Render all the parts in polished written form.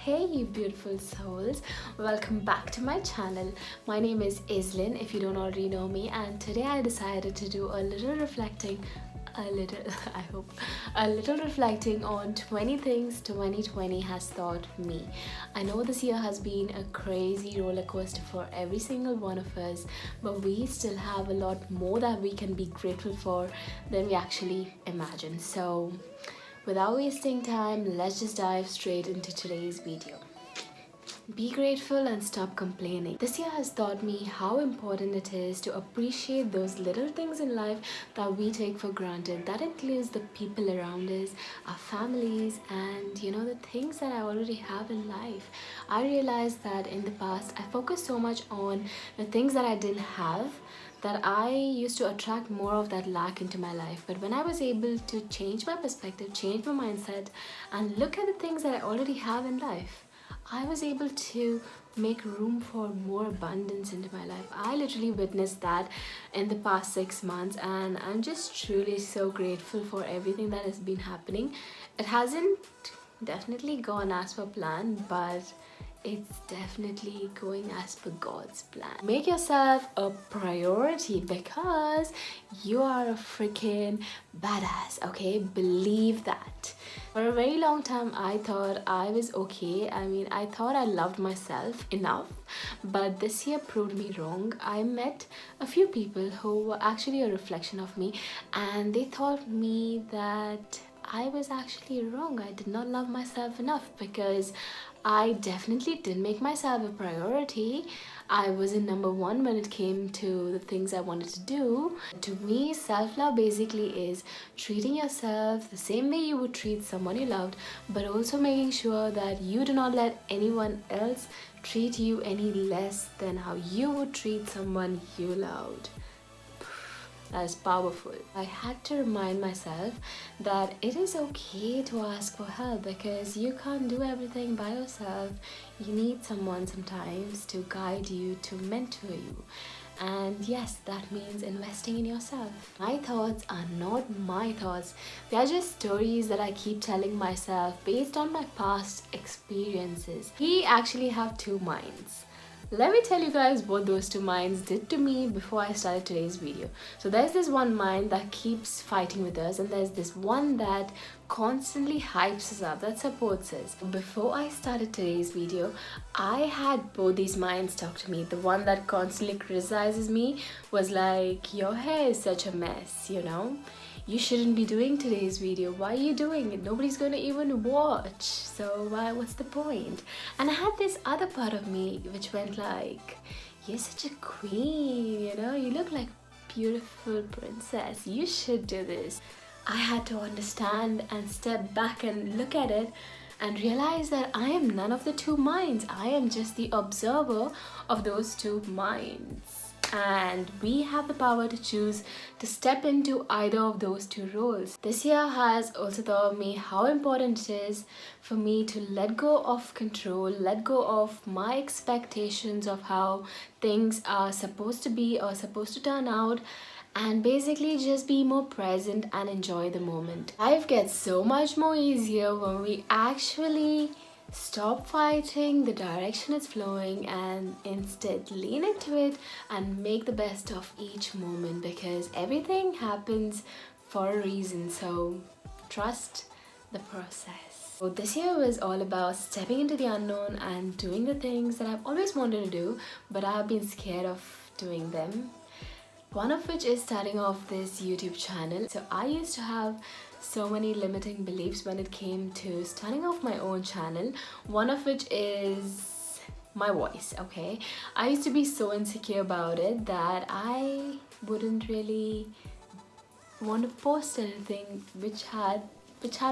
Hey you beautiful souls, welcome back to my channel. My name is Islin if you don't already know me, and today I decided to do a little reflecting I hope a little reflecting on 20 things 2020 has taught me. I know this year has been a crazy roller coaster for every single one of us, but we still have a lot more that we can be grateful for than we actually imagine. So without wasting time, let's just dive straight into today's video. Be grateful and stop complaining. This year has taught me how important it is to appreciate those little things in life that we take for granted. That includes the people around us, our families, and the things that I already have in life. I realized that in the past I focused so much on the things that I didn't have that I used to attract more of that lack into my life. But when I was able to change my perspective, change my mindset, and look at the things that I already have in life, I was able to make room for more abundance into my life. I literally witnessed that in the past 6 months, and I'm just truly so grateful for everything that has been happening. It hasn't definitely gone as per plan, but it's definitely going as per God's plan. Make yourself a priority because you are a freaking badass, okay? Believe that. For a very long time, I thought I was okay. I thought I loved myself enough, but this year proved me wrong. I met a few people who were actually a reflection of me, and they taught me that I was actually wrong. I did not love myself enough because I definitely didn't make myself a priority. I wasn't number one when it came to the things I wanted to do. To me, self-love basically is treating yourself the same way you would treat someone you loved, but also making sure that you do not let anyone else treat you any less than how you would treat someone you loved. That is powerful. I had to remind myself that it is okay to ask for help because you can't do everything by yourself. You need someone sometimes to guide you, to mentor you. And yes, that means investing in yourself. My thoughts are not my thoughts. They are just stories that I keep telling myself based on my past experiences. We actually have two minds. Let me tell you guys what those two minds did to me before I started today's video. So there's this one mind that keeps fighting with us, and there's this one that constantly hypes us up, that supports us. Before I started today's video, I had both these minds talk to me. The one that constantly criticizes me was like, your hair is such a mess, you shouldn't be doing today's video. Why are you doing it? Nobody's gonna even watch. So what's the point? And I had this other part of me which went like, you're such a queen, you look like a beautiful princess. You should do this. I had to understand and step back and look at it and realize that I am none of the two minds. I am just the observer of those two minds. And we have the power to choose to step into either of those two roles. This year has also taught me how important it is for me to let go of control, let go of my expectations of how things are supposed to be or supposed to turn out, and basically just be more present and enjoy the moment. Life gets so much more easier when we actually stop fighting the direction it's flowing and instead lean into it and make the best of each moment, because everything happens for a reason. So trust the process. So this year was all about stepping into the unknown and doing the things that I've always wanted to do, but I've been scared of doing them. One of which is starting off this YouTube channel. So I used to have so many limiting beliefs when it came to starting off my own channel. One of which is my voice, okay? I used to be so insecure about it that I wouldn't really want to post anything which had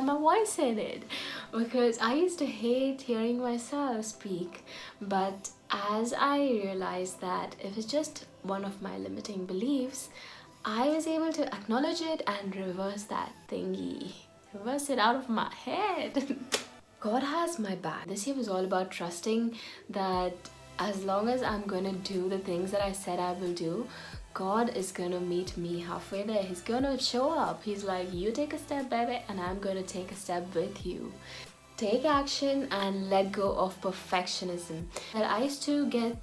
my voice in it, because I used to hate hearing myself speak. But as I realized that it was just one of my limiting beliefs, I was able to acknowledge it and reverse that thingy, reverse it out of my head. God has my back. This year was all about trusting that as long as I'm gonna do the things that I said I will do, God is gonna meet me halfway there. He's gonna show up. He's like, you take a step, baby, and I'm gonna take a step with you. take action and let go of perfectionism. And I used to get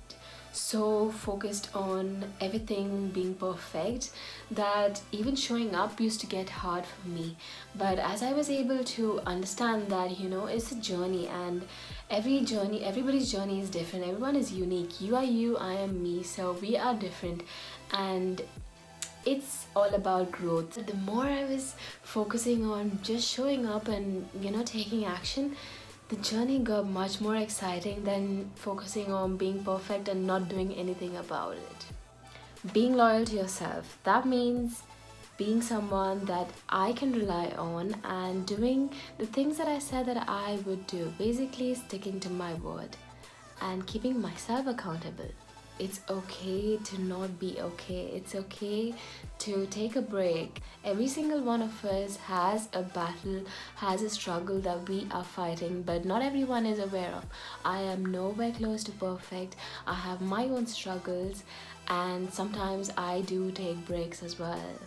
so focused on everything being perfect that even showing up used to get hard for me. But as I was able to understand that, it's a journey, and everybody's journey is different. Everyone is unique. You are you, I am me, so we are different, and it's all about growth. The more I was focusing on just showing up and taking action, the journey got much more exciting than focusing on being perfect and not doing anything about it. Being loyal to yourself, that means being someone that I can rely on and doing the things that I said that I would do. Basically, sticking to my word and keeping myself accountable. It's okay to not be okay. It's okay to take a break. Every single one of us has a battle, has a struggle that we are fighting, but not everyone is aware of. I am nowhere close to perfect. I have my own struggles, and sometimes I do take breaks as well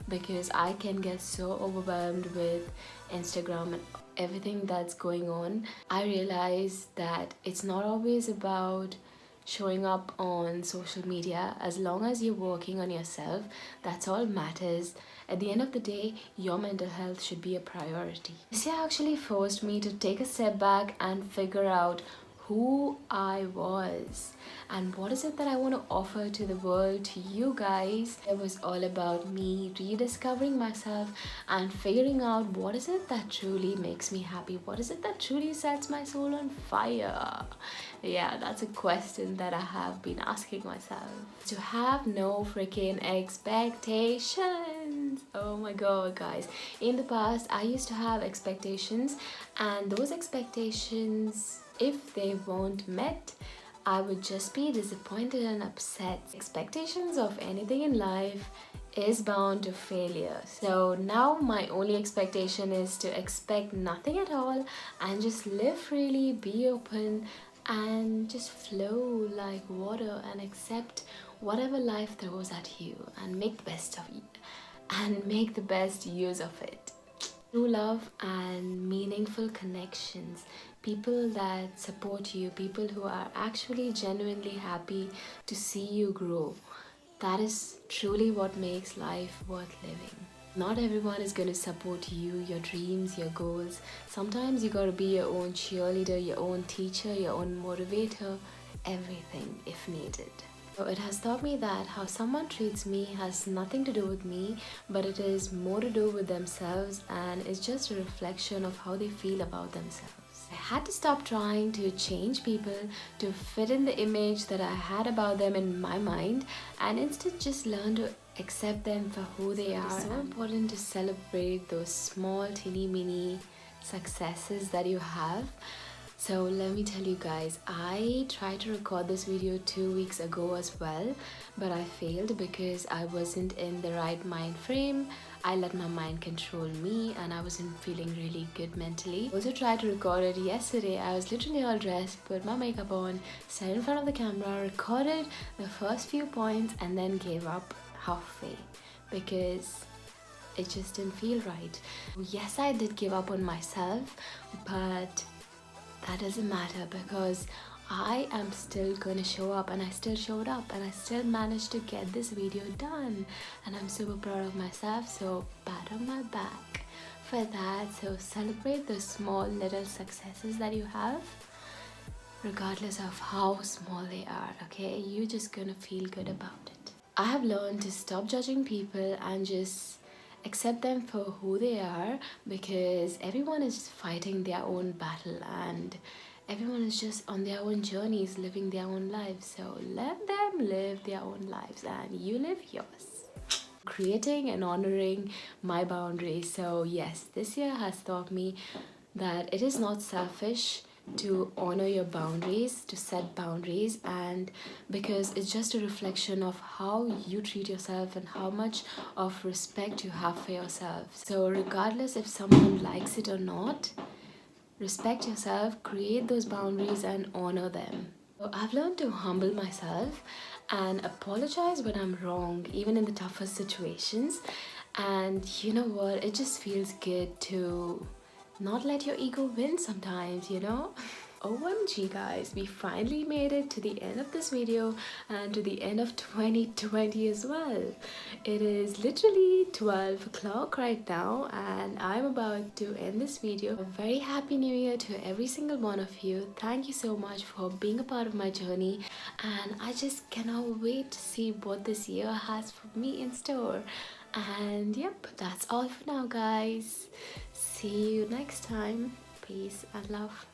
because I can get so overwhelmed with Instagram and everything that's going on. I realize that it's not always about showing up on social media. As long as you're working on yourself, that's all matters. At the end of the day, your mental health should be a priority. This year actually forced me to take a step back and figure out who I was and what is it that I want to offer to the world, to you guys. It was all about me rediscovering myself and figuring out what is it that truly makes me happy, what is it that truly sets my soul on fire. Yeah, that's a question that I have been asking myself. To have no freaking expectations. Oh my god, guys. In the past, I used to have expectations, and those expectations, if they weren't met, I would just be disappointed and upset. Expectations of anything in life is bound to failure. So now my only expectation is to expect nothing at all and just live freely, be open, and just flow like water and accept whatever life throws at you and make the best of it and make the best use of it. True love and meaningful connections, people that support you, people who are actually genuinely happy to see you grow. That is truly what makes life worth living. Not everyone is going to support you, your dreams, your goals. Sometimes you got to be your own cheerleader, your own teacher, your own motivator, everything if needed. So it has taught me that how someone treats me has nothing to do with me, but it is more to do with themselves, and it's just a reflection of how they feel about themselves. I had to stop trying to change people to fit in the image that I had about them in my mind, and instead just learn to accept them for who they are. It's so important to celebrate those small, teeny, mini successes that you have. So let me tell you guys, I tried to record this video 2 weeks ago as well, but I failed because I wasn't in the right mind frame. I let my mind control me and I wasn't feeling really good mentally. I also tried to record it yesterday. I was literally all dressed, put my makeup on, sat in front of the camera, recorded the first few points and then gave up halfway because it just didn't feel right. Yes, I did give up on myself, but that doesn't matter because I am still gonna show up, and I still showed up and I still managed to get this video done, and I'm super proud of myself, so pat on my back for that. So celebrate the small little successes that you have regardless of how small they are, okay? You're just gonna feel good about it. I have learned to stop judging people and just accept them for who they are, because everyone is fighting their own battle and everyone is just on their own journeys, living their own lives. So let them live their own lives and you live yours. Creating and honoring my boundaries. So yes, this year has taught me that it is not selfish to honor your boundaries, to set boundaries, and because it's just a reflection of how you treat yourself and how much of respect you have for yourself. So regardless if someone likes it or not, respect yourself, create those boundaries and honor them. So I've learned to humble myself and apologize when I'm wrong, even in the toughest situations. And you know what, it just feels good to not let your ego win sometimes, you know. OMG guys, we finally made it to the end of this video and to the end of 2020 as well. It is literally 12 o'clock right now and I'm about to end this video. A very happy new year to every single one of you. Thank you so much for being a part of my journey, and I just cannot wait to see what this year has for me in store. And yep, that's all for now guys. See you next time. Peace and love.